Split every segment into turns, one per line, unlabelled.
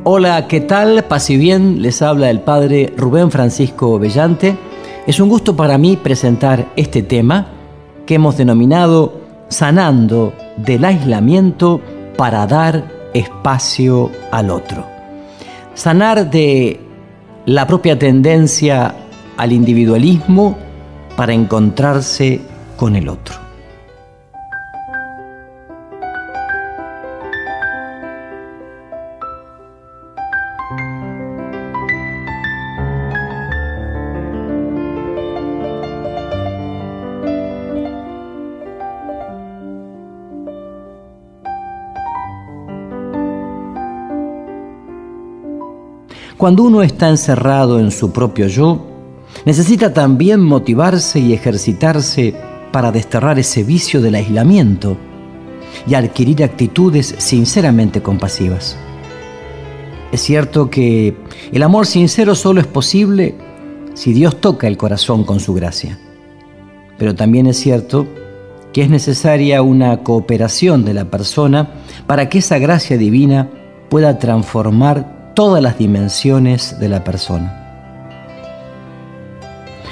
Hola, ¿qué tal? Paz y bien, les habla el Padre Rubén Francisco Bellante. Es un gusto para mí presentar este tema que hemos denominado Sanando del aislamiento para dar espacio al otro. Sanar de la propia tendencia al individualismo para encontrarse con el otro. Cuando uno está encerrado en su propio yo, necesita también motivarse y ejercitarse para desterrar ese vicio del aislamiento y adquirir actitudes sinceramente compasivas. Es cierto que el amor sincero solo es posible si Dios toca el corazón con su gracia. Pero también es cierto que es necesaria una cooperación de la persona para que esa gracia divina pueda transformar todas las dimensiones de la persona.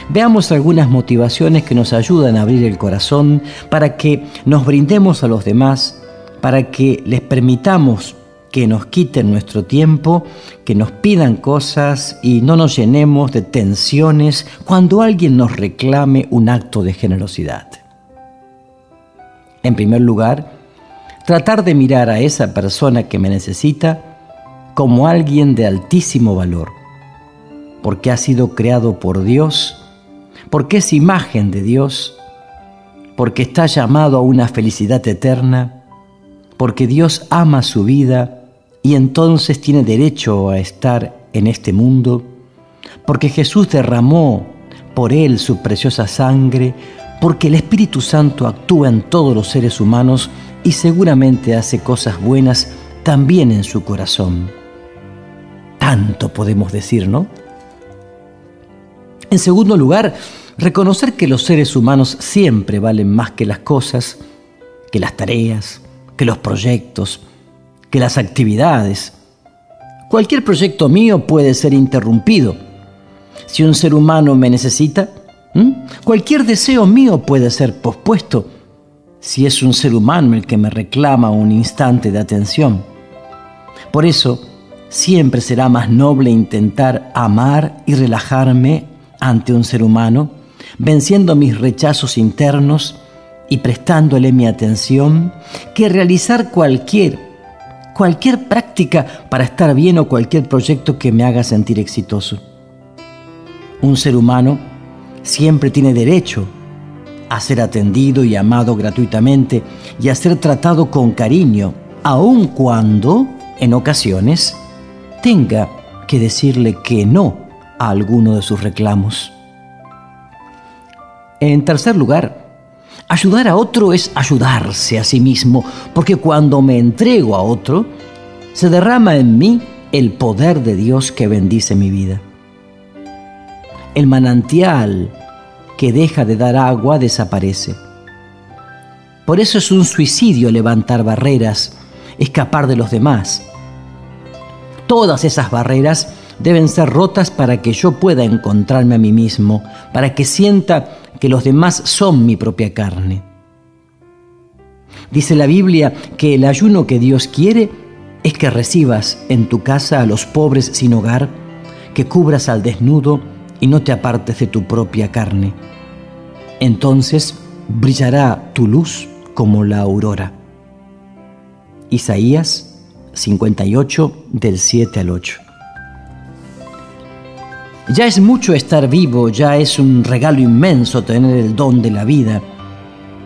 Veamos algunas motivaciones que nos ayudan a abrir el corazón para que nos brindemos a los demás, para que les permitamos que nos quiten nuestro tiempo, que nos pidan cosas y no nos llenemos de tensiones cuando alguien nos reclame un acto de generosidad. En primer lugar, tratar de mirar a esa persona que me necesita como alguien de altísimo valor, porque ha sido creado por Dios, porque es imagen de Dios, porque está llamado a una felicidad eterna, porque Dios ama su vida y entonces tiene derecho a estar en este mundo, porque Jesús derramó por él su preciosa sangre, porque el Espíritu Santo actúa en todos los seres humanos y seguramente hace cosas buenas también en su corazón. Tanto podemos decir, ¿no? En segundo lugar, reconocer que los seres humanos siempre valen más que las cosas, que las tareas, que los proyectos, que las actividades. Cualquier proyecto mío puede ser interrumpido. Si un ser humano me necesita, cualquier deseo mío puede ser pospuesto. Si es un ser humano el que me reclama un instante de atención. Por eso, siempre será más noble intentar amar y relajarme ante un ser humano, venciendo mis rechazos internos y prestándole mi atención, que realizar cualquier práctica para estar bien o cualquier proyecto que me haga sentir exitoso. Un ser humano siempre tiene derecho a ser atendido y amado gratuitamente y a ser tratado con cariño, aun cuando, en ocasiones, tenga que decirle que no a alguno de sus reclamos. En tercer lugar, ayudar a otro es ayudarse a sí mismo, porque cuando me entrego a otro, se derrama en mí el poder de Dios que bendice mi vida. El manantial que deja de dar agua desaparece. Por eso es un suicidio levantar barreras, escapar de los demás. Todas esas barreras deben ser rotas para que yo pueda encontrarme a mí mismo, para que sienta que los demás son mi propia carne. Dice la Biblia que el ayuno que Dios quiere es que recibas en tu casa a los pobres sin hogar, que cubras al desnudo y no te apartes de tu propia carne. Entonces brillará tu luz como la aurora. Isaías 58, del 7 al 8. Ya es mucho estar vivo, ya es un regalo inmenso tener el don de la vida,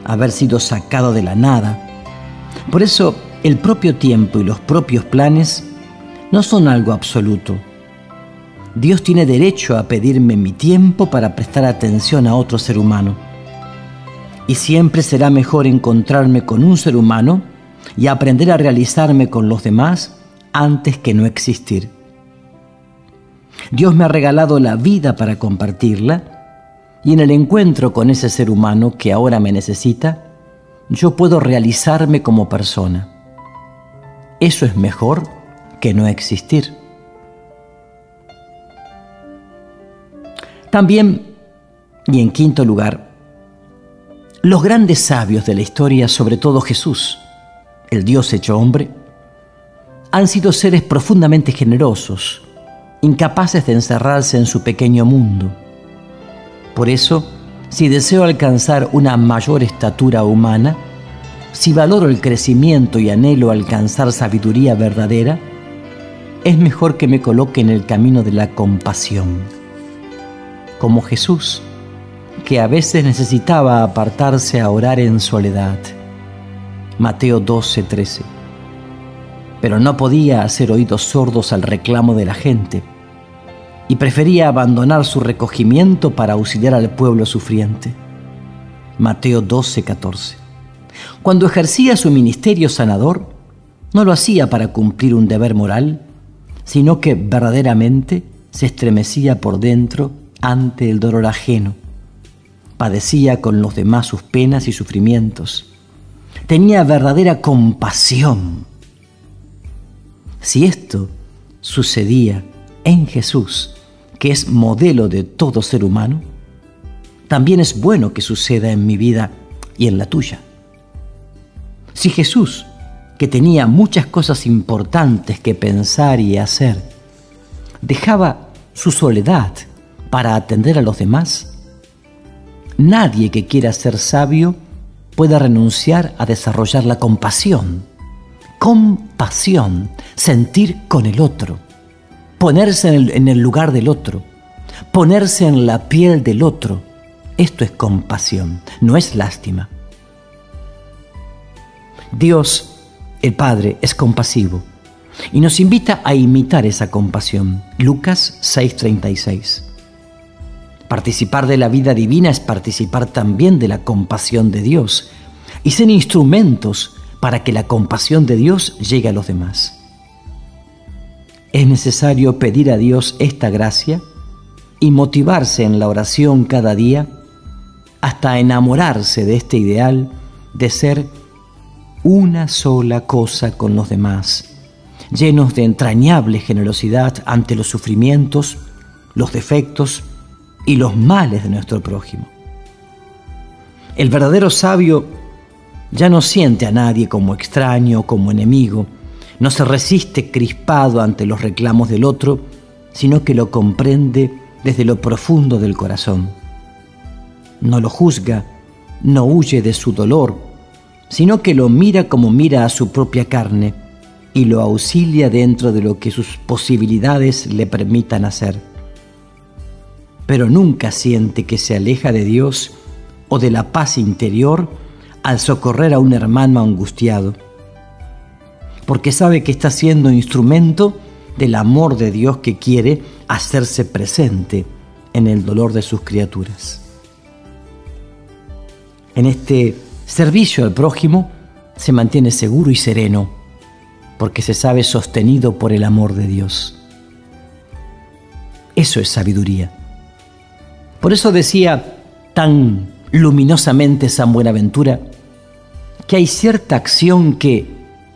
haber sido sacado de la nada. Por eso, el propio tiempo y los propios planes no son algo absoluto. Dios tiene derecho a pedirme mi tiempo para prestar atención a otro ser humano. Y siempre será mejor encontrarme con un ser humano y aprender a realizarme con los demás antes que no existir. Dios me ha regalado la vida para compartirla y en el encuentro con ese ser humano que ahora me necesita, yo puedo realizarme como persona. Eso es mejor que no existir. También, y en quinto lugar, los grandes sabios de la historia, sobre todo Jesús, el Dios hecho hombre, han sido seres profundamente generosos, incapaces de encerrarse en su pequeño mundo. Por eso, si deseo alcanzar una mayor estatura humana, si valoro el crecimiento y anhelo alcanzar sabiduría verdadera, es mejor que me coloque en el camino de la compasión, como Jesús, que a veces necesitaba apartarse a orar en soledad. Mateo 12:13. Pero no podía hacer oídos sordos al reclamo de la gente y prefería abandonar su recogimiento para auxiliar al pueblo sufriente. Mateo 12:14. Cuando ejercía su ministerio sanador, no lo hacía para cumplir un deber moral, sino que verdaderamente se estremecía por dentro ante el dolor ajeno. Padecía con los demás sus penas y sufrimientos. Tenía verdadera compasión. Si esto sucedía en Jesús, que es modelo de todo ser humano, también es bueno que suceda en mi vida y en la tuya. Si Jesús, que tenía muchas cosas importantes que pensar y hacer, dejaba su soledad para atender a los demás, nadie que quiera ser sabio puede renunciar a desarrollar la compasión. Compasión, sentir con el otro, ponerse en el lugar del otro, ponerse en la piel del otro. Esto es compasión, no es lástima. Dios, el Padre, es compasivo y nos invita a imitar esa compasión. Lucas 6:36. Participar de la vida divina es participar también de la compasión de Dios y ser instrumentos para que la compasión de Dios llegue a los demás. Es necesario pedir a Dios esta gracia y motivarse en la oración cada día hasta enamorarse de este ideal de ser una sola cosa con los demás, llenos de entrañable generosidad ante los sufrimientos, los defectos y los males de nuestro prójimo. El verdadero sabio ya no siente a nadie como extraño o como enemigo, no se resiste crispado ante los reclamos del otro, sino que lo comprende desde lo profundo del corazón. No lo juzga, no huye de su dolor, sino que lo mira como mira a su propia carne y lo auxilia dentro de lo que sus posibilidades le permitan hacer. Pero nunca siente que se aleja de Dios o de la paz interior al socorrer a un hermano angustiado, porque sabe que está siendo instrumento del amor de Dios que quiere hacerse presente en el dolor de sus criaturas. En este servicio al prójimo se mantiene seguro y sereno, porque se sabe sostenido por el amor de Dios. Eso es sabiduría. Por eso decía tan luminosamente San Buenaventura que hay cierta acción que,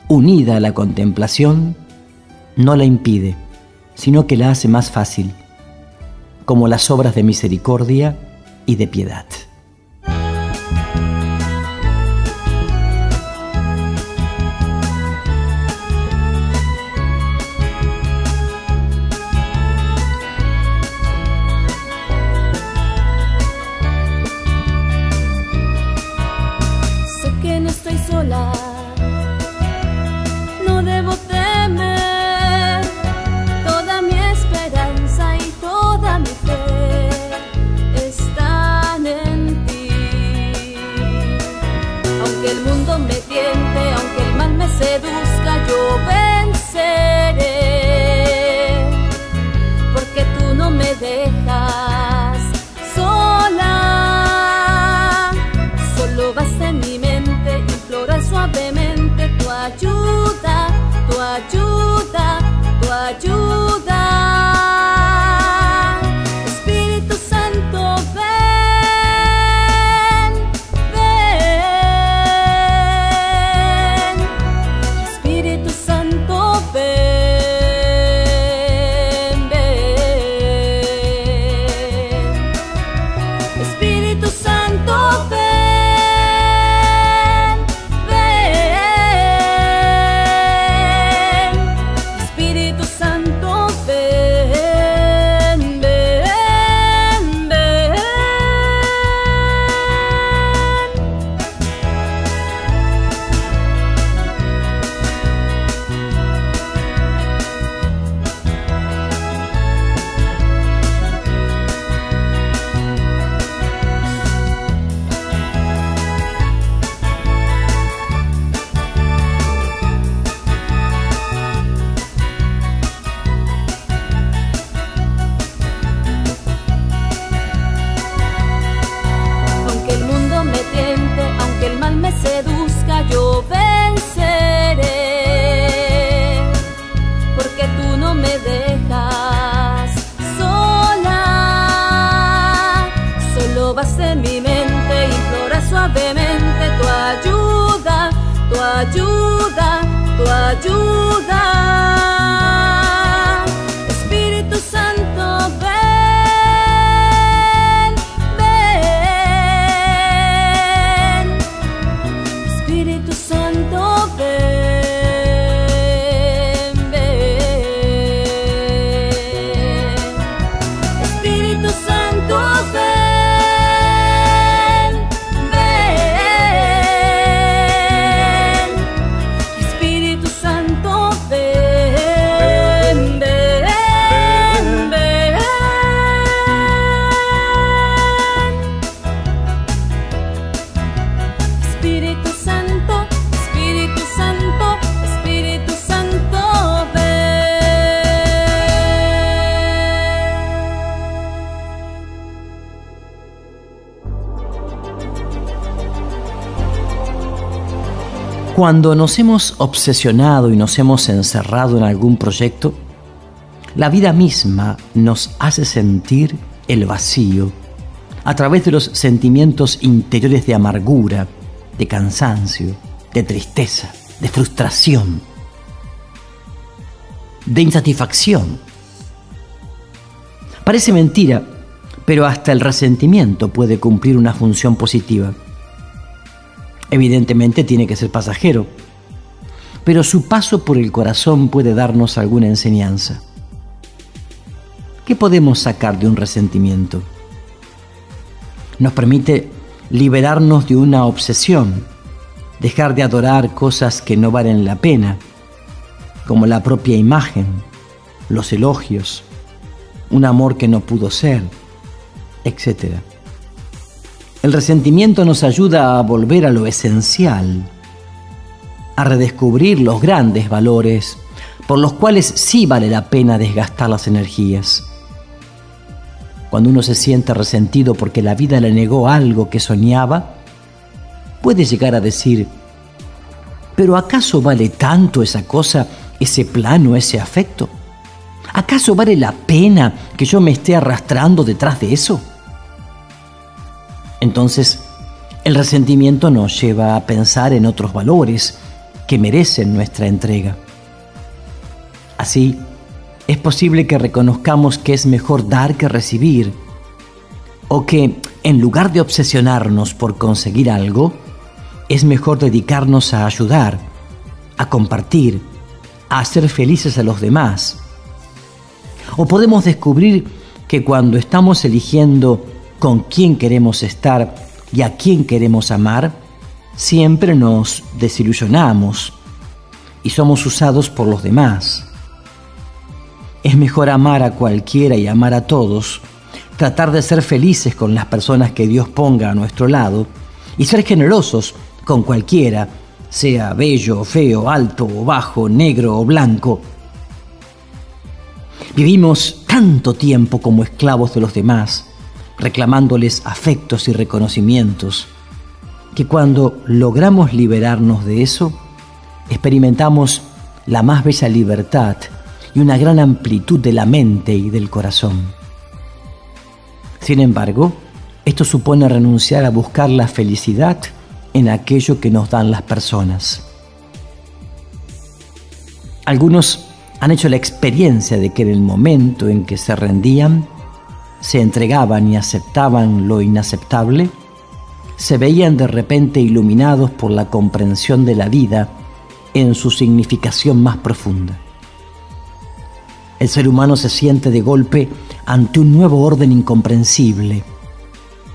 unida a la contemplación, no la impide, sino que la hace más fácil, como las obras de misericordia y de piedad.
No debo temer, toda mi esperanza y toda mi fe están en ti. Aunque el mundo me tiente, aunque el mal me seduzca, yo venceré, porque tú no me dejas sola. Solo basta en mi mente implorar suavemente tu ayuda, tu ayuda, tu ayuda. Espíritu Santo, ven, ven. Espíritu Santo, ven. ayuda, tu ayuda. Espíritu Santo, ven, ven. Espíritu Santo, ven, ven. Espíritu Santo, ven, ven. Espíritu Santo, ven, ven, ven. Espíritu Santo, Espíritu Santo, Espíritu Santo,
Cuando nos hemos obsesionado y nos hemos encerrado en algún proyecto, la vida misma nos hace sentir el vacío a través de los sentimientos interiores de amargura, de cansancio, de tristeza, de frustración, de insatisfacción. Parece mentira, pero hasta el resentimiento puede cumplir una función positiva. Evidentemente tiene que ser pasajero, pero su paso por el corazón puede darnos alguna enseñanza. ¿Qué podemos sacar de un resentimiento? Nos permite liberarnos de una obsesión, dejar de adorar cosas que no valen la pena, como la propia imagen, los elogios, un amor que no pudo ser, etc. El resentimiento nos ayuda a volver a lo esencial, a redescubrir los grandes valores por los cuales sí vale la pena desgastar las energías. Cuando uno se siente resentido porque la vida le negó algo que soñaba, puede llegar a decir: ¿pero acaso vale tanto esa cosa, ese plan o ese afecto? ¿Acaso vale la pena que yo me esté arrastrando detrás de eso? Entonces, el resentimiento nos lleva a pensar en otros valores que merecen nuestra entrega. Así, es posible que reconozcamos que es mejor dar que recibir, o que, en lugar de obsesionarnos por conseguir algo, es mejor dedicarnos a ayudar, a compartir, a hacer felices a los demás. O podemos descubrir que cuando estamos eligiendo con quién queremos estar y a quién queremos amar, siempre nos desilusionamos y somos usados por los demás. Es mejor amar a cualquiera y amar a todos, tratar de ser felices con las personas que Dios ponga a nuestro lado y ser generosos con cualquiera, sea bello o feo, alto o bajo, negro o blanco. Vivimos tanto tiempo como esclavos de los demás, reclamándoles afectos y reconocimientos, que cuando logramos liberarnos de eso, experimentamos la más bella libertad y una gran amplitud de la mente y del corazón. Sin embargo, esto supone renunciar a buscar la felicidad en aquello que nos dan las personas. Algunos han hecho la experiencia de que en el momento en que se rendían, se entregaban y aceptaban lo inaceptable, se veían de repente iluminados por la comprensión de la vida en su significación más profunda. El ser humano se siente de golpe ante un nuevo orden incomprensible.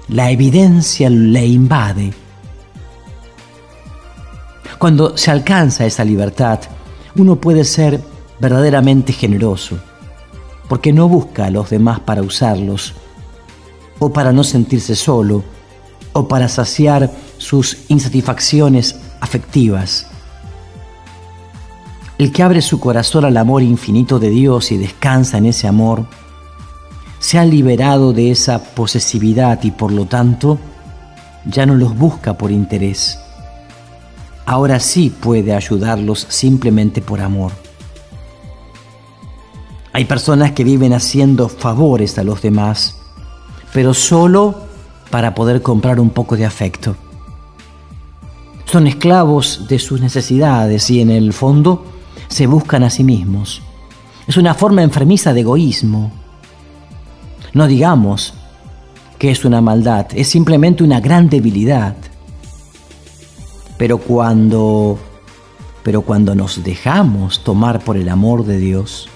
La evidencia le invade. Cuando se alcanza esa libertad, uno puede ser verdaderamente generoso, porque no busca a los demás para usarlos, o para no sentirse solo, o para saciar sus insatisfacciones afectivas. El que abre su corazón al amor infinito de Dios y descansa en ese amor, se ha liberado de esa posesividad y por lo tanto ya no los busca por interés. Ahora sí puede ayudarlos simplemente por amor. Hay personas que viven haciendo favores a los demás, pero solo para poder comprar un poco de afecto. son esclavos de sus necesidades y en el fondo se buscan a sí mismos. Es una forma enfermiza de egoísmo. No digamos que es una maldad, es simplemente una gran debilidad. Pero cuando nos dejamos tomar por el amor de Dios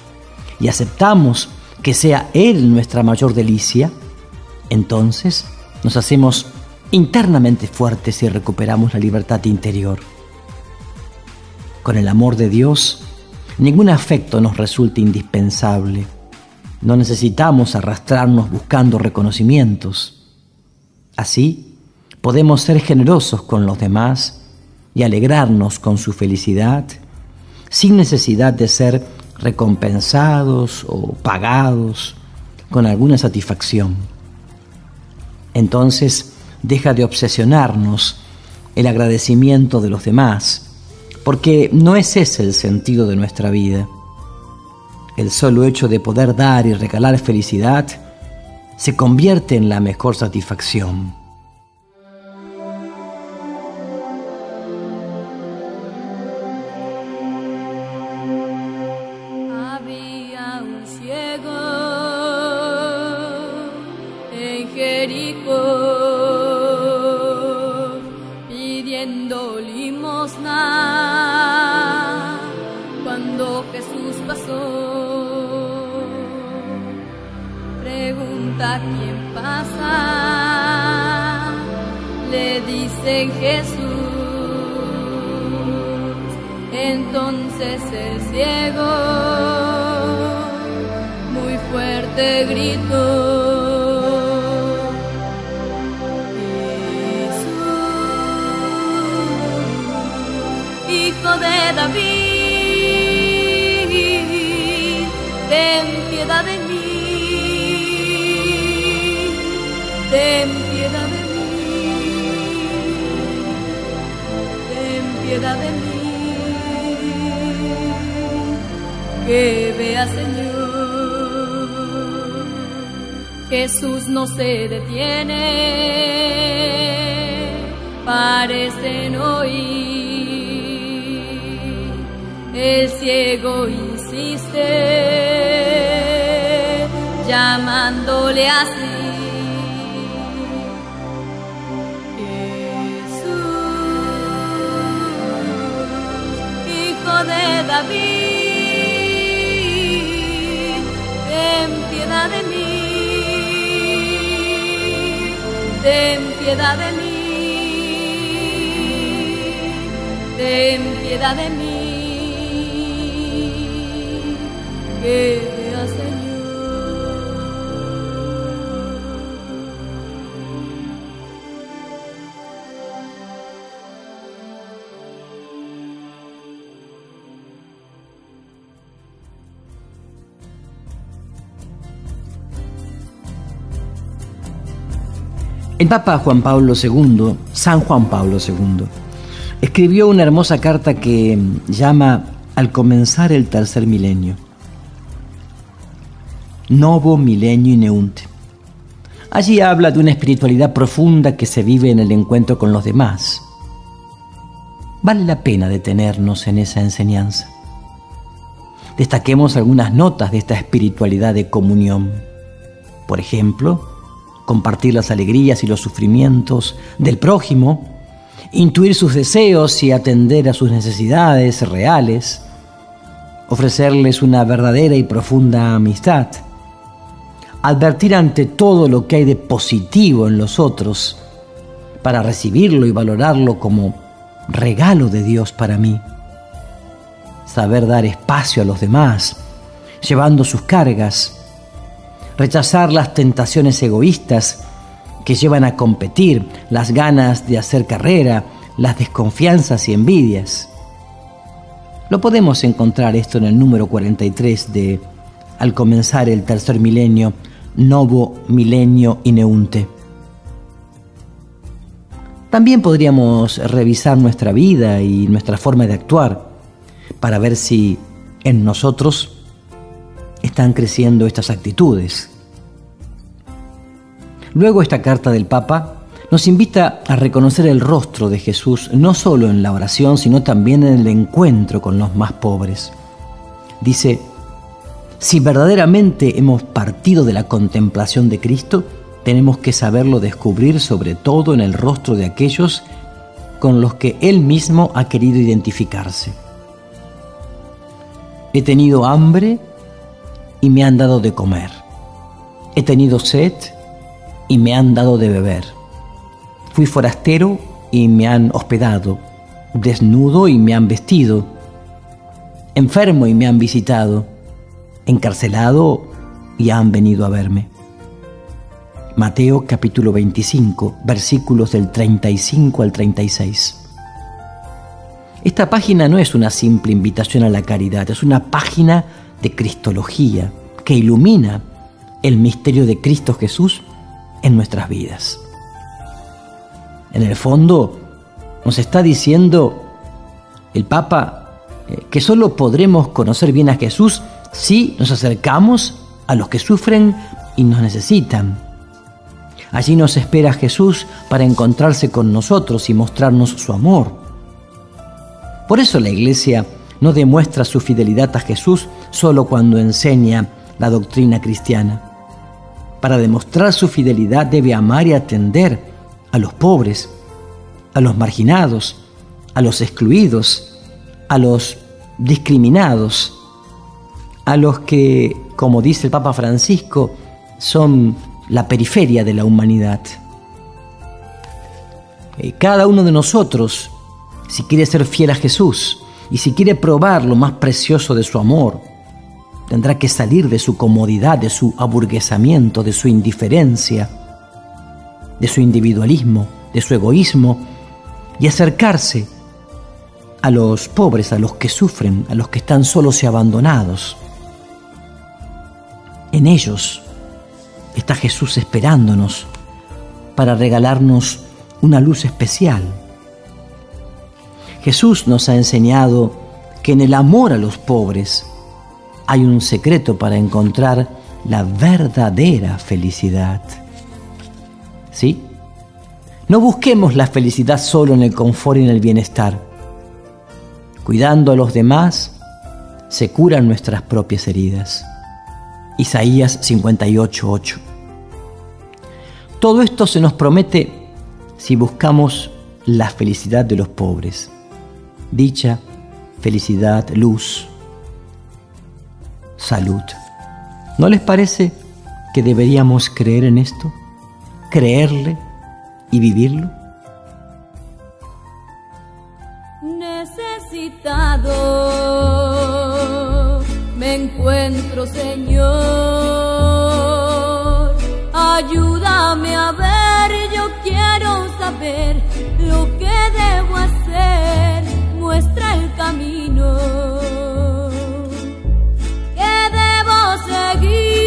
y aceptamos que sea Él nuestra mayor delicia, entonces nos hacemos internamente fuertes y recuperamos la libertad interior. Con el amor de Dios, ningún afecto nos resulta indispensable. No necesitamos arrastrarnos buscando reconocimientos. Así, podemos ser generosos con los demás y alegrarnos con su felicidad, sin necesidad de ser recompensados o pagados con alguna satisfacción. Entonces, deja de obsesionarnos el agradecimiento de los demás, porque no es ese el sentido de nuestra vida. El solo hecho de poder dar y regalar felicidad se convierte en la mejor satisfacción.
Había un ciego en Jericó pidiendo limosna cuando Jesús pasó. Pregunta quién pasa, le dicen Jesús. Entonces el ciego muy fuerte gritó: Jesús, Hijo de David, ten piedad de mí. Ten piedad de mí, ten piedad de mí, que vea, Señor. Jesús no se detiene, parece no oír. El ciego insiste, llamándole así: de David, ten piedad de mí, ten piedad de mí, ten piedad de mí, que vea, Señor.
El Papa Juan Pablo II, San Juan Pablo II, escribió una hermosa carta que llama Al comenzar el tercer milenio. Novo milenio ineunte. Allí habla de una espiritualidad profunda que se vive en el encuentro con los demás. Vale la pena detenernos en esa enseñanza. Destaquemos algunas notas de esta espiritualidad de comunión. Por ejemplo, compartir las alegrías y los sufrimientos del prójimo, intuir sus deseos y atender a sus necesidades reales, ofrecerles una verdadera y profunda amistad, advertir ante todo lo que hay de positivo en los otros para recibirlo y valorarlo como regalo de Dios para mí, saber dar espacio a los demás, llevando sus cargas, rechazar las tentaciones egoístas que llevan a competir, las ganas de hacer carrera, las desconfianzas y envidias. Lo podemos encontrar esto en el número 43 de Al comenzar el tercer milenio, Novo milenio ineunte. También podríamos revisar nuestra vida y nuestra forma de actuar para ver si en nosotros están creciendo estas actitudes. Luego esta carta del Papa nos invita a reconocer el rostro de Jesús, no solo en la oración, sino también en el encuentro con los más pobres. Dice: si verdaderamente hemos partido de la contemplación de Cristo, tenemos que saberlo descubrir sobre todo en el rostro de aquellos con los que Él mismo ha querido identificarse. He tenido hambre y me han dado de comer. He tenido sed y me han dado de beber. Fui forastero y me han hospedado, desnudo y me han vestido, enfermo y me han visitado, encarcelado y han venido a verme. Mateo capítulo 25, versículos del 35 al 36. Esta página no es una simple invitación a la caridad, es una página de cristología que ilumina el misterio de Cristo Jesús en nuestras vidas. En el fondo, nos está diciendo el Papa que solo podremos conocer bien a Jesús si nos acercamos a los que sufren y nos necesitan. Allí nos espera Jesús para encontrarse con nosotros y mostrarnos su amor. Por eso la Iglesia no demuestra su fidelidad a Jesús solo cuando enseña la doctrina cristiana. Para demostrar su fidelidad debe amar y atender a los pobres, a los marginados, a los excluidos, a los discriminados, a los que, como dice el Papa Francisco, son la periferia de la humanidad. Cada uno de nosotros, si quiere ser fiel a Jesús y si quiere probar lo más precioso de su amor, tendrá que salir de su comodidad, de su aburguesamiento, de su indiferencia, de su individualismo, de su egoísmo, y acercarse a los pobres, a los que sufren, a los que están solos y abandonados. En ellos está Jesús esperándonos para regalarnos una luz especial. Jesús nos ha enseñado que en el amor a los pobres hay un secreto para encontrar la verdadera felicidad. ¿Sí? No busquemos la felicidad solo en el confort y en el bienestar. Cuidando a los demás, se curan nuestras propias heridas. Isaías 58:8. Todo esto se nos promete si buscamos la felicidad de los pobres. Dicha, felicidad, luz, salud. ¿No les parece que deberíamos creer en esto? ¿Creerle y vivirlo?
Necesitado me encuentro, Señor. Ayúdame a ver, yo quiero saber lo que debo hacer. Muestra el camino que debo seguir.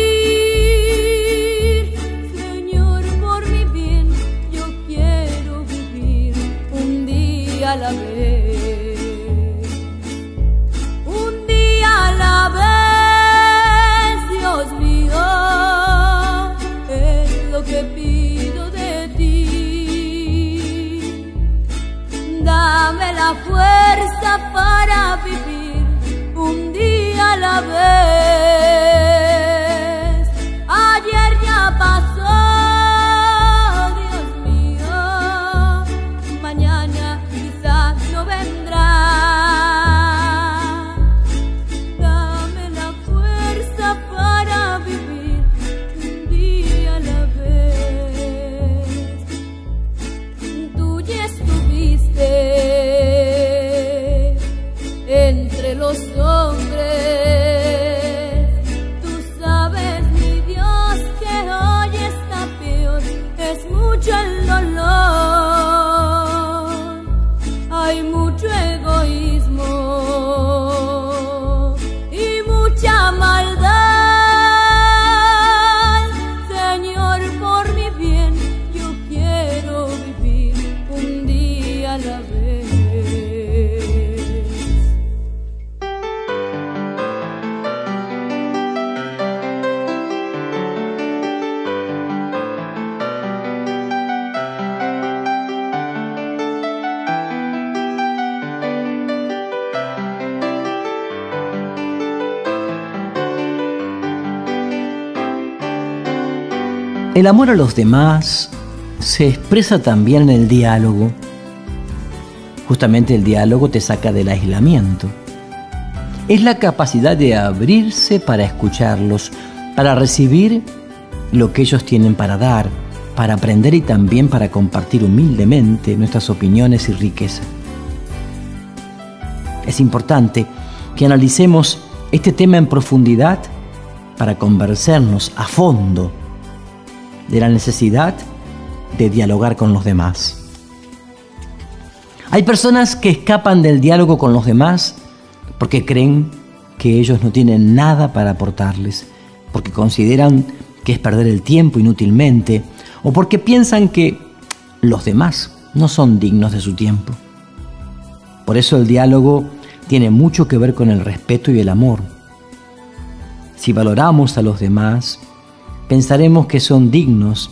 Señor, por mi bien, yo quiero vivir un día a la vez. Un día a la vez, Dios mío, es lo que pido de ti. Dame la fuerza para vivir un día a la vez. Ayer ya pasó, Dios mío, mañana quizás no vendrá. Dame la fuerza para vivir un día a la vez. Tú ya estuviste entre los hombres, tú sabes, mi Dios, que hoy está peor, es mucho el dolor, hay mucho egoísmo y mucha maldad. Señor, por mi bien, yo quiero vivir un día a la vez.
El amor a los demás se expresa también en el diálogo. Justamente el diálogo te saca del aislamiento. Es la capacidad de abrirse para escucharlos, para recibir lo que ellos tienen para dar, para aprender y también para compartir humildemente nuestras opiniones y riqueza. Es importante que analicemos este tema en profundidad para convencernos a fondo de la necesidad de dialogar con los demás. Hay personas que escapan del diálogo con los demás porque creen que ellos no tienen nada para aportarles, porque consideran que es perder el tiempo inútilmente, o porque piensan que los demás no son dignos de su tiempo. Por eso el diálogo tiene mucho que ver con el respeto y el amor. Si valoramos a los demás, pensaremos que son dignos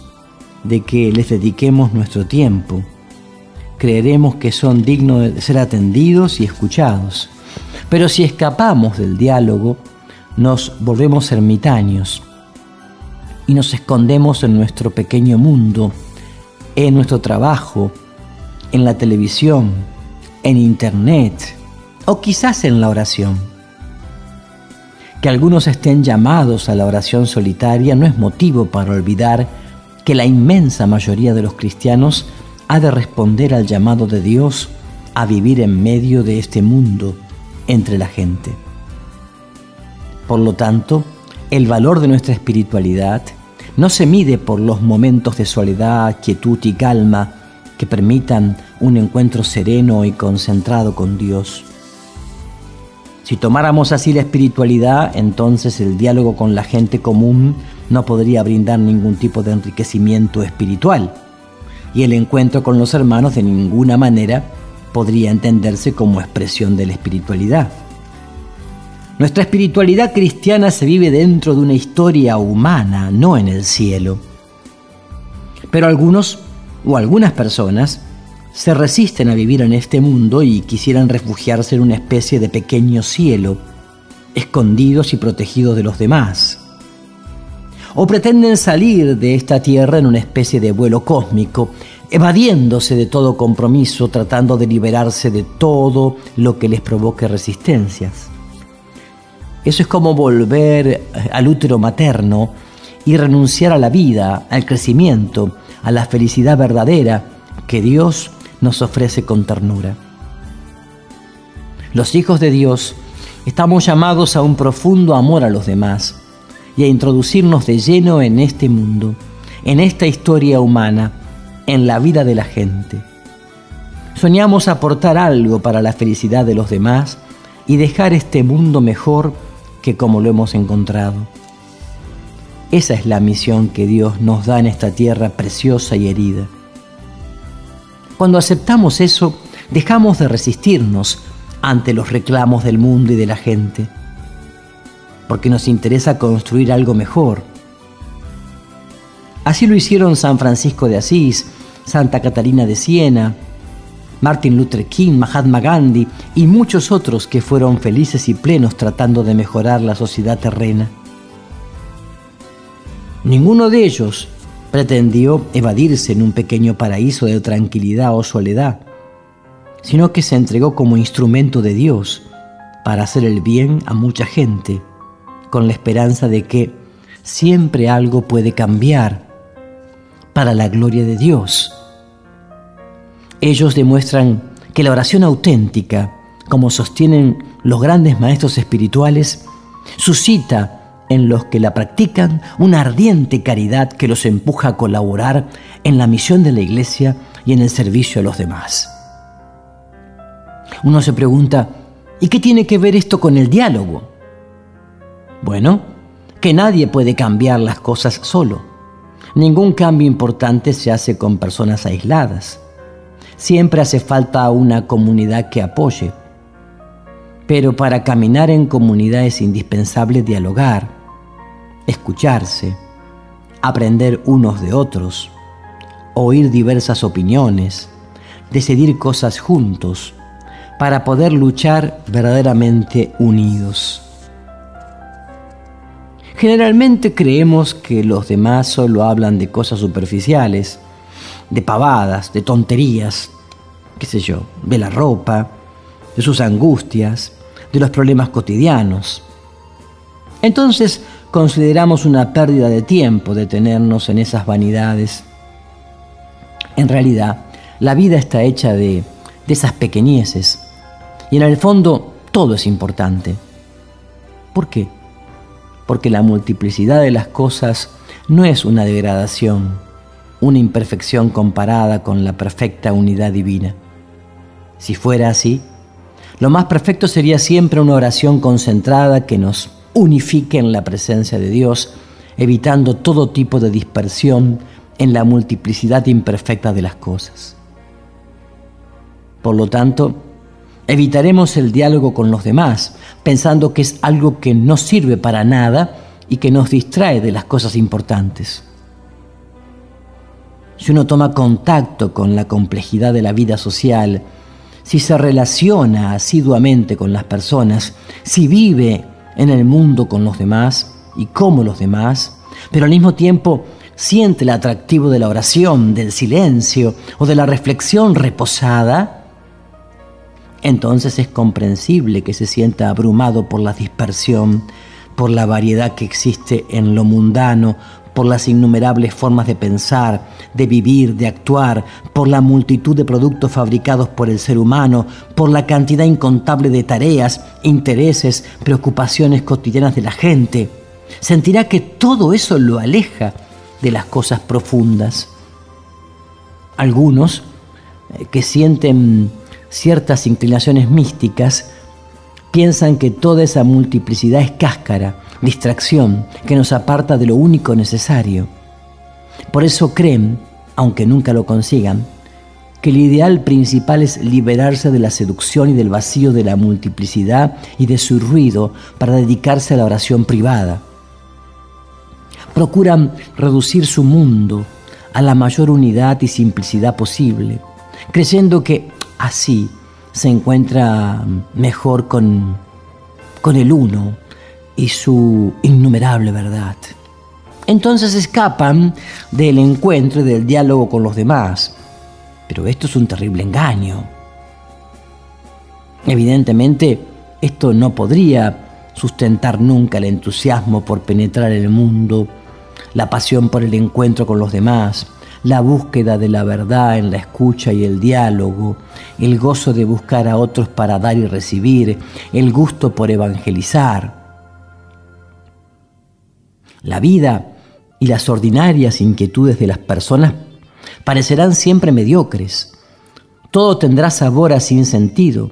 de que les dediquemos nuestro tiempo. Creeremos que son dignos de ser atendidos y escuchados. Pero si escapamos del diálogo, nos volvemos ermitaños y nos escondemos en nuestro pequeño mundo, en nuestro trabajo, en la televisión, en internet o quizás en la oración. Que algunos estén llamados a la oración solitaria no es motivo para olvidar que la inmensa mayoría de los cristianos ha de responder al llamado de Dios a vivir en medio de este mundo, entre la gente. Por lo tanto, el valor de nuestra espiritualidad no se mide por los momentos de soledad, quietud y calma que permitan un encuentro sereno y concentrado con Dios. Si tomáramos así la espiritualidad, entonces el diálogo con la gente común no podría brindar ningún tipo de enriquecimiento espiritual, y el encuentro con los hermanos de ninguna manera podría entenderse como expresión de la espiritualidad. Nuestra espiritualidad cristiana se vive dentro de una historia humana, no en el cielo. Pero algunos o algunas personas se resisten a vivir en este mundo y quisieran refugiarse en una especie de pequeño cielo, escondidos y protegidos de los demás. O pretenden salir de esta tierra en una especie de vuelo cósmico, evadiéndose de todo compromiso, tratando de liberarse de todo lo que les provoque resistencias. Eso es como volver al útero materno y renunciar a la vida, al crecimiento, a la felicidad verdadera que Dios nos ofrece con ternura. Los hijos de Dios estamos llamados a un profundo amor a los demás y a introducirnos de lleno en este mundo, en esta historia humana, en la vida de la gente. Soñamos aportar algo para la felicidad de los demás y dejar este mundo mejor que como lo hemos encontrado. Esa es la misión que Dios nos da en esta tierra preciosa y herida. Cuando aceptamos eso, dejamos de resistirnos ante los reclamos del mundo y de la gente, porque nos interesa construir algo mejor. Así lo hicieron San Francisco de Asís, Santa Catalina de Siena, Martin Luther King, Mahatma Gandhi y muchos otros que fueron felices y plenos tratando de mejorar la sociedad terrena. Ninguno de ellos pretendió evadirse en un pequeño paraíso de tranquilidad o soledad, sino que se entregó como instrumento de Dios para hacer el bien a mucha gente, con la esperanza de que siempre algo puede cambiar para la gloria de Dios. Ellos demuestran que la oración auténtica, como sostienen los grandes maestros espirituales, suscita en los que la practican una ardiente caridad que los empuja a colaborar en la misión de la Iglesia y en el servicio a los demás. Uno se pregunta, ¿y qué tiene que ver esto con el diálogo? Bueno, que nadie puede cambiar las cosas solo. Ningún cambio importante se hace con personas aisladas. Siempre hace falta una comunidad que apoye. Pero para caminar en comunidad es indispensable dialogar, escucharse, aprender unos de otros, oír diversas opiniones, decidir cosas juntos, para poder luchar verdaderamente unidos. Generalmente creemos que los demás solo hablan de cosas superficiales, de pavadas, de tonterías, qué sé yo, de la ropa, de sus angustias, de los problemas cotidianos. Entonces consideramos una pérdida de tiempo detenernos en esas vanidades. En realidad, la vida está hecha de esas pequeñeces, y en el fondo todo es importante. ¿Por qué? Porque la multiplicidad de las cosas no es una degradación, una imperfección comparada con la perfecta unidad divina. Si fuera así, lo más perfecto sería siempre una oración concentrada que nos unifique en la presencia de Dios, evitando todo tipo de dispersión en la multiplicidad imperfecta de las cosas. Por lo tanto, evitaremos el diálogo con los demás, pensando que es algo que no sirve para nada y que nos distrae de las cosas importantes. Si uno toma contacto con la complejidad de la vida social, si se relaciona asiduamente con las personas, si vive en el mundo con los demás y como los demás, pero al mismo tiempo siente el atractivo de la oración, del silencio o de la reflexión reposada, entonces es comprensible que se sienta abrumado por la dispersión, por la variedad que existe en lo mundano, por las innumerables formas de pensar, de vivir, de actuar, por la multitud de productos fabricados por el ser humano, por la cantidad incontable de tareas, intereses, preocupaciones cotidianas de la gente. Sentirá que todo eso lo aleja de las cosas profundas. Algunos que sienten ciertas inclinaciones místicas piensan que toda esa multiplicidad es cáscara, distracción, que nos aparta de lo único necesario. Por eso creen, aunque nunca lo consigan, que el ideal principal es liberarse de la seducción y del vacío de la multiplicidad y de su ruido para dedicarse a la oración privada. Procuran reducir su mundo a la mayor unidad y simplicidad posible, creyendo que así se encuentra mejor con el uno y su innumerable verdad. Entonces escapan del encuentro y del diálogo con los demás. Pero esto es un terrible engaño. Evidentemente, esto no podría sustentar nunca el entusiasmo por penetrar el mundo, la pasión por el encuentro con los demás, la búsqueda de la verdad en la escucha y el diálogo, el gozo de buscar a otros para dar y recibir, el gusto por evangelizar. La vida y las ordinarias inquietudes de las personas parecerán siempre mediocres. Todo tendrá sabor a sin sentido.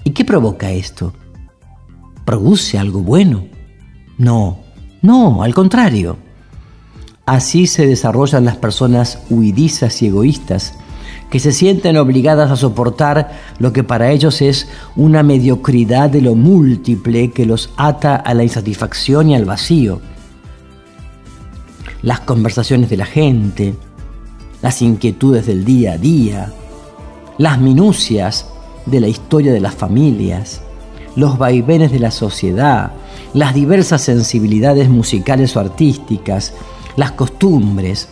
¿Y qué provoca esto? ¿Produce algo bueno? No, al contrario. Así se desarrollan las personas huidizas y egoístas, que se sienten obligadas a soportar lo que para ellos es una mediocridad de lo múltiple que los ata a la insatisfacción y al vacío. Las conversaciones de la gente, las inquietudes del día a día, las minucias de la historia de las familias, los vaivenes de la sociedad, las diversas sensibilidades musicales o artísticas, las costumbres,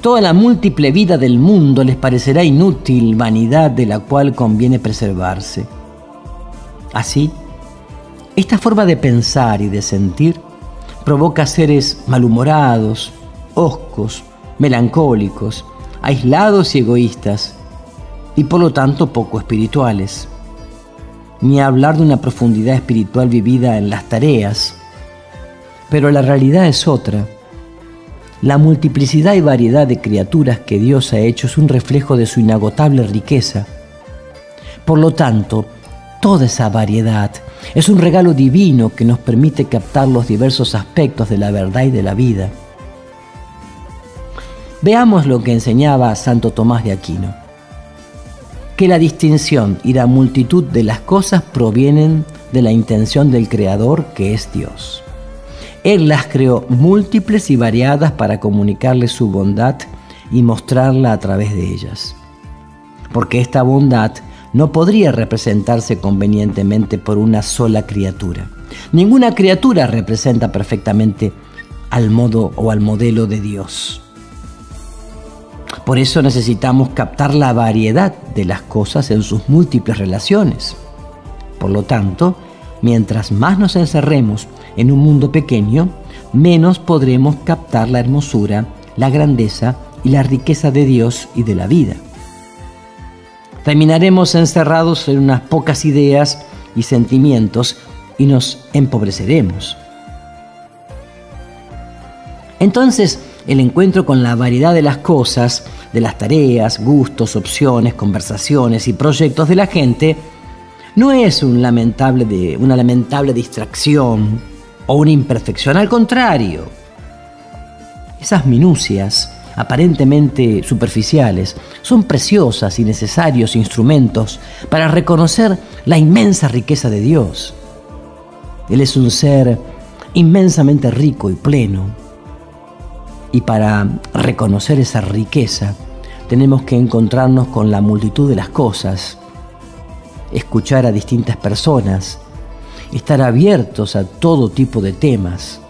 toda la múltiple vida del mundo les parecerá inútil vanidad de la cual conviene preservarse. Así, esta forma de pensar y de sentir provoca seres malhumorados, hoscos, melancólicos, aislados y egoístas, y por lo tanto poco espirituales. Ni hablar de una profundidad espiritual vivida en las tareas. Pero la realidad es otra. La multiplicidad y variedad de criaturas que Dios ha hecho es un reflejo de su inagotable riqueza. Por lo tanto, toda esa variedad es un regalo divino que nos permite captar los diversos aspectos de la verdad y de la vida. Veamos lo que enseñaba Santo Tomás de Aquino: que la distinción y la multitud de las cosas provienen de la intención del Creador, que es Dios. Él las creó múltiples y variadas para comunicarles su bondad y mostrarla a través de ellas. Porque esta bondad no podría representarse convenientemente por una sola criatura. Ninguna criatura representa perfectamente al modo o al modelo de Dios. Por eso necesitamos captar la variedad de las cosas en sus múltiples relaciones. Por lo tanto, mientras más nos encerremos en un mundo pequeño, menos podremos captar la hermosura, la grandeza y la riqueza de Dios y de la vida. Terminaremos encerrados en unas pocas ideas y sentimientos y nos empobreceremos. Entonces, el encuentro con la variedad de las cosas, de las tareas, gustos, opciones, conversaciones y proyectos de la gente, no es una lamentable distracción o una imperfección. Al contrario, esas minucias aparentemente superficiales son preciosas y necesarios instrumentos para reconocer la inmensa riqueza de Dios. Él es un ser inmensamente rico y pleno. Y para reconocer esa riqueza, tenemos que encontrarnos con la multitud de las cosas, escuchar a distintas personas, estar abiertos a todo tipo de temas.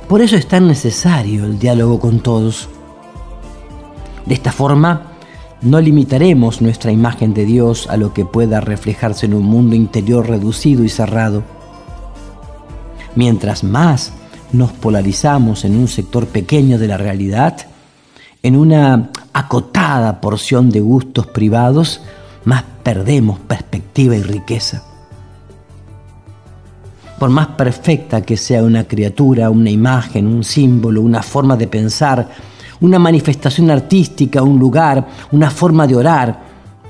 Por eso es tan necesario el diálogo con todos. De esta forma, no limitaremos nuestra imagen de Dios a lo que pueda reflejarse en un mundo interior reducido y cerrado. Mientras más nos polarizamos en un sector pequeño de la realidad, en una acotada porción de gustos privados, más perdemos perspectiva y riqueza. Por más perfecta que sea una criatura, una imagen, un símbolo, una forma de pensar, una manifestación artística, un lugar, una forma de orar,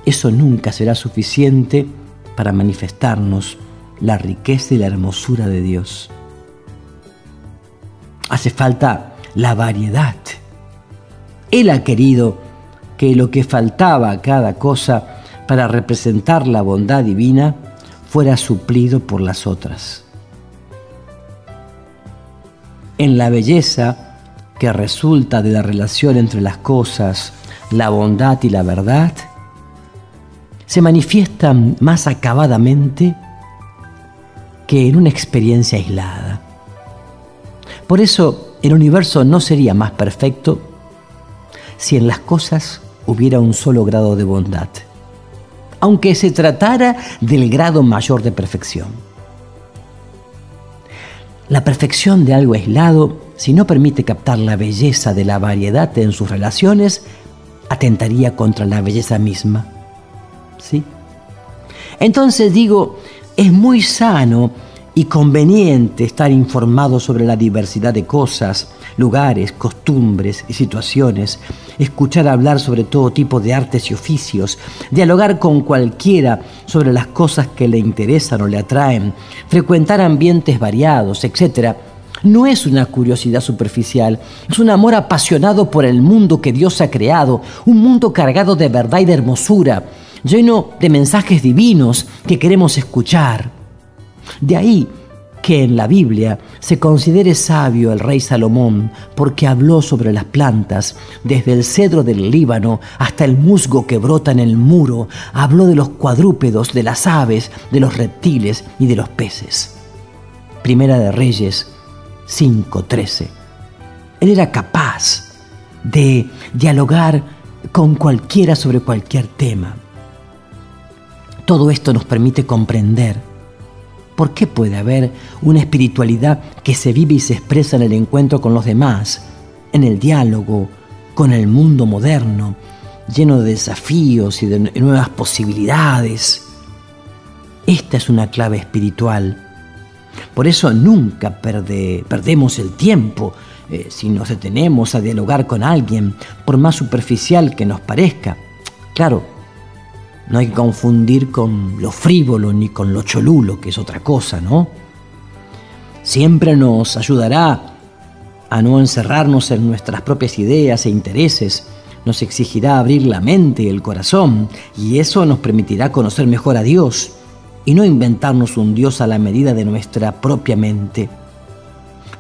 eso nunca será suficiente para manifestarnos la riqueza y la hermosura de Dios. Hace falta la variedad. Él ha querido que lo que faltaba a cada cosa para representar la bondad divina fuera suplido por las otras. En la belleza que resulta de la relación entre las cosas, la bondad y la verdad, se manifiesta más acabadamente que en una experiencia aislada. Por eso el universo no sería más perfecto si en las cosas hubiera un solo grado de bondad, aunque se tratara del grado mayor de perfección. La perfección de algo aislado, si no permite captar la belleza de la variedad en sus relaciones, atentaría contra la belleza misma. ¿Sí? Entonces digo, es muy sano y conveniente estar informado sobre la diversidad de cosas, lugares, costumbres y situaciones, escuchar hablar sobre todo tipo de artes y oficios, dialogar con cualquiera sobre las cosas que le interesan o le atraen, frecuentar ambientes variados, etc. No es una curiosidad superficial, es un amor apasionado por el mundo que Dios ha creado, un mundo cargado de verdad y de hermosura, lleno de mensajes divinos que queremos escuchar. De ahí que en la Biblia se considere sabio el rey Salomón porque habló sobre las plantas, desde el cedro del Líbano hasta el musgo que brota en el muro. Habló de los cuadrúpedos, de las aves, de los reptiles y de los peces. Primera de Reyes 5:13. Él era capaz de dialogar con cualquiera sobre cualquier tema. Todo esto nos permite comprender por qué puede haber una espiritualidad que se vive y se expresa en el encuentro con los demás, en el diálogo con el mundo moderno, lleno de desafíos y de nuevas posibilidades. Esta es una clave espiritual. Por eso nunca perdemos el tiempo si nos detenemos a dialogar con alguien, por más superficial que nos parezca. Claro, no hay que confundir con lo frívolo ni con lo cholulo, que es otra cosa, ¿no? Siempre nos ayudará a no encerrarnos en nuestras propias ideas e intereses. Nos exigirá abrir la mente y el corazón, y eso nos permitirá conocer mejor a Dios y no inventarnos un Dios a la medida de nuestra propia mente.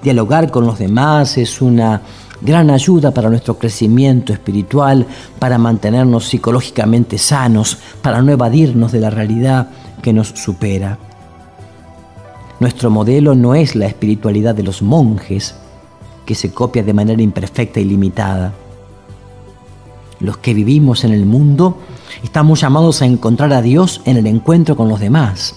Dialogar con los demás es una gran ayuda para nuestro crecimiento espiritual, para mantenernos psicológicamente sanos, para no evadirnos de la realidad que nos supera. Nuestro modelo no es la espiritualidad de los monjes, que se copia de manera imperfecta y limitada. Los que vivimos en el mundo estamos llamados a encontrar a Dios en el encuentro con los demás.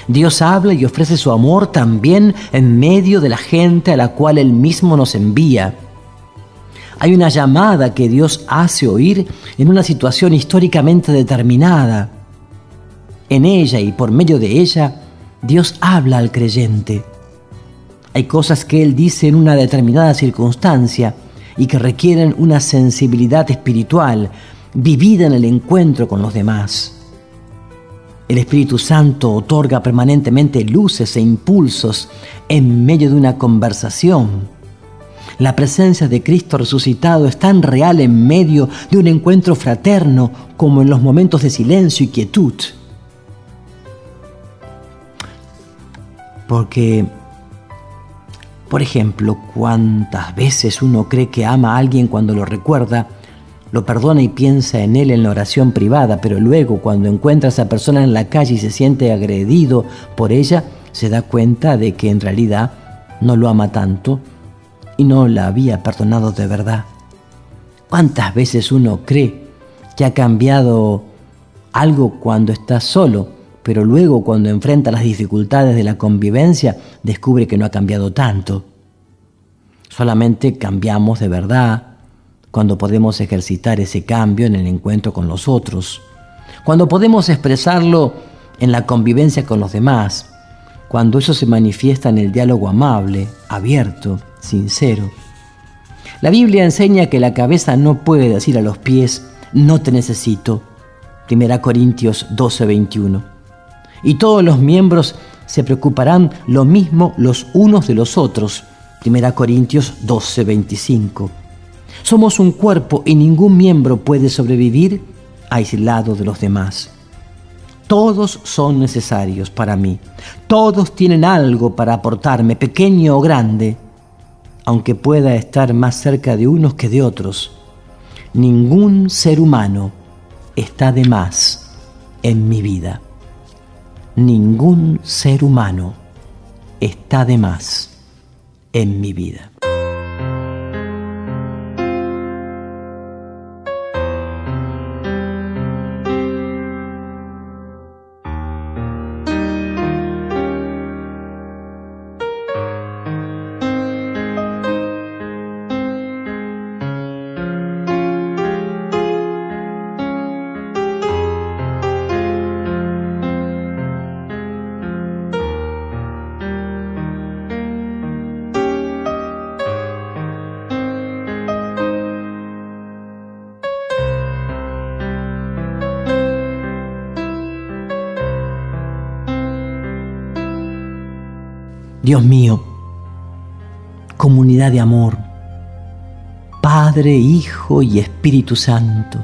Dios habla y ofrece su amor también en medio de la gente a la cual Él mismo nos envía. Hay una llamada que Dios hace oír en una situación históricamente determinada. En ella y por medio de ella, Dios habla al creyente. Hay cosas que Él dice en una determinada circunstancia y que requieren una sensibilidad espiritual vivida en el encuentro con los demás. El Espíritu Santo otorga permanentemente luces e impulsos en medio de una conversación. La presencia de Cristo resucitado es tan real en medio de un encuentro fraterno como en los momentos de silencio y quietud. Porque, por ejemplo, ¿cuántas veces uno cree que ama a alguien cuando lo recuerda, lo perdona y piensa en él en la oración privada, pero luego cuando encuentra a esa persona en la calle y se siente agredido por ella, se da cuenta de que en realidad no lo ama tanto y no la había perdonado de verdad? ¿Cuántas veces uno cree que ha cambiado algo cuando está solo, pero luego cuando enfrenta las dificultades de la convivencia descubre que no ha cambiado tanto? Solamente cambiamos de verdad cuando podemos ejercitar ese cambio en el encuentro con los otros, cuando podemos expresarlo en la convivencia con los demás, cuando eso se manifiesta en el diálogo amable, abierto, sincero. La Biblia enseña que la cabeza no puede decir a los pies, no te necesito. 1 Corintios 12:21. Y todos los miembros se preocuparán lo mismo los unos de los otros. 1 Corintios 12:25. Somos un cuerpo y ningún miembro puede sobrevivir aislado de los demás. Todos son necesarios para mí. Todos tienen algo para aportarme, pequeño o grande, aunque pueda estar más cerca de unos que de otros. Ningún ser humano está de más en mi vida. Ningún ser humano está de más en mi vida. Dios mío, comunidad de amor, Padre, Hijo y Espíritu Santo,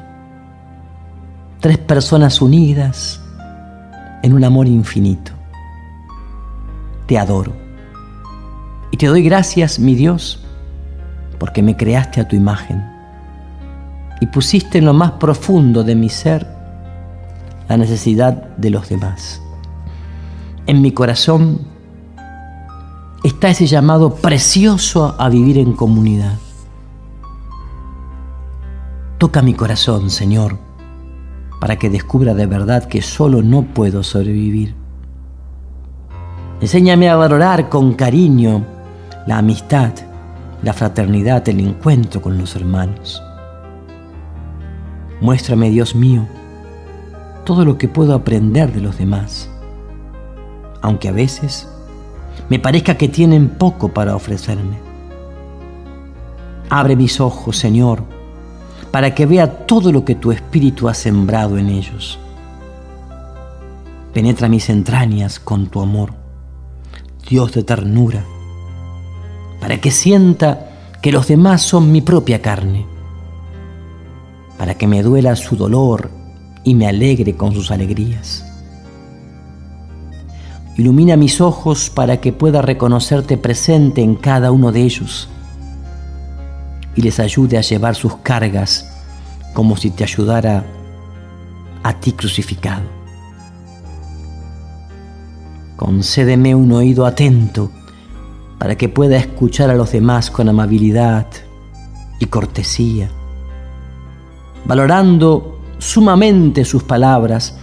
tres personas unidas en un amor infinito. Te adoro y te doy gracias, mi Dios, porque me creaste a tu imagen y pusiste en lo más profundo de mi ser la necesidad de los demás. En mi corazón está ese llamado precioso a vivir en comunidad. Toca mi corazón, Señor, para que descubra de verdad que solo no puedo sobrevivir. Enséñame a valorar con cariño la amistad, la fraternidad, el encuentro con los hermanos. Muéstrame, Dios mío, todo lo que puedo aprender de los demás, aunque a veces me parezca que tienen poco para ofrecerme. Abre mis ojos, Señor, para que vea todo lo que tu Espíritu ha sembrado en ellos. Penetra mis entrañas con tu amor, Dios de ternura, para que sienta que los demás son mi propia carne, para que me duela su dolor y me alegre con sus alegrías. Ilumina mis ojos para que pueda reconocerte presente en cada uno de ellos. y les ayude a llevar sus cargas como si te ayudara a ti crucificado. Concédeme un oído atento para que pueda escuchar a los demás con amabilidad y cortesía, valorando sumamente sus palabras,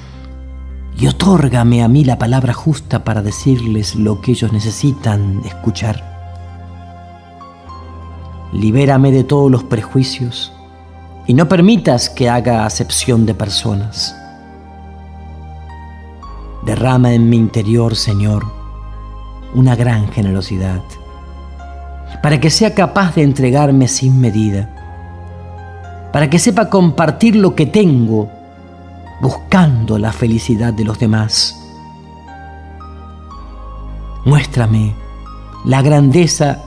y otórgame a mí la palabra justa para decirles lo que ellos necesitan escuchar. Libérame de todos los prejuicios y no permitas que haga acepción de personas. Derrama en mi interior, Señor, una gran generosidad, para que sea capaz de entregarme sin medida, para que sepa compartir lo que tengo, buscando la felicidad de los demás. Muéstrame la grandeza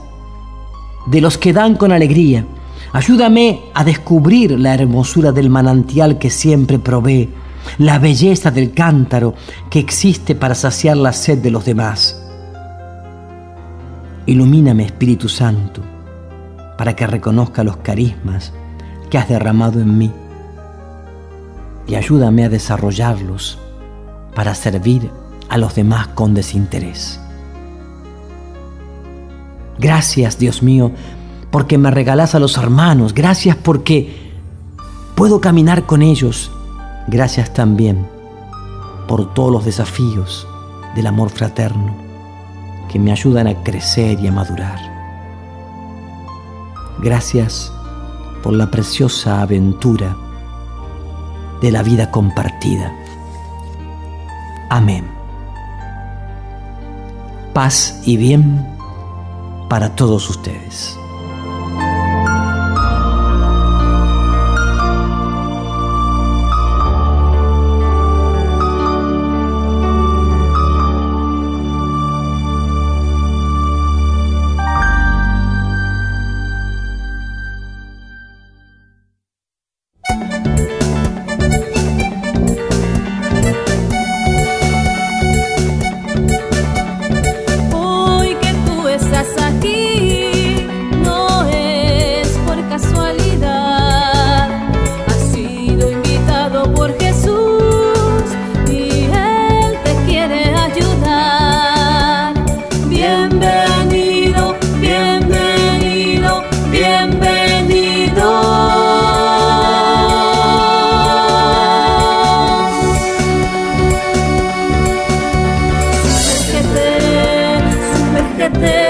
de los que dan con alegría. Ayúdame a descubrir la hermosura del manantial que siempre provee, la belleza del cántaro que existe para saciar la sed de los demás. Ilumíname, Espíritu Santo, para que reconozca los carismas que has derramado en mí, y ayúdame a desarrollarlos para servir a los demás con desinterés. Gracias, Dios mío, porque me regalás a los hermanos. Gracias porque puedo caminar con ellos. Gracias también por todos los desafíos del amor fraterno que me ayudan a crecer y a madurar. Gracias por la preciosa aventura de la vida compartida. Amén. Paz y bien para todos ustedes.
Sumérgete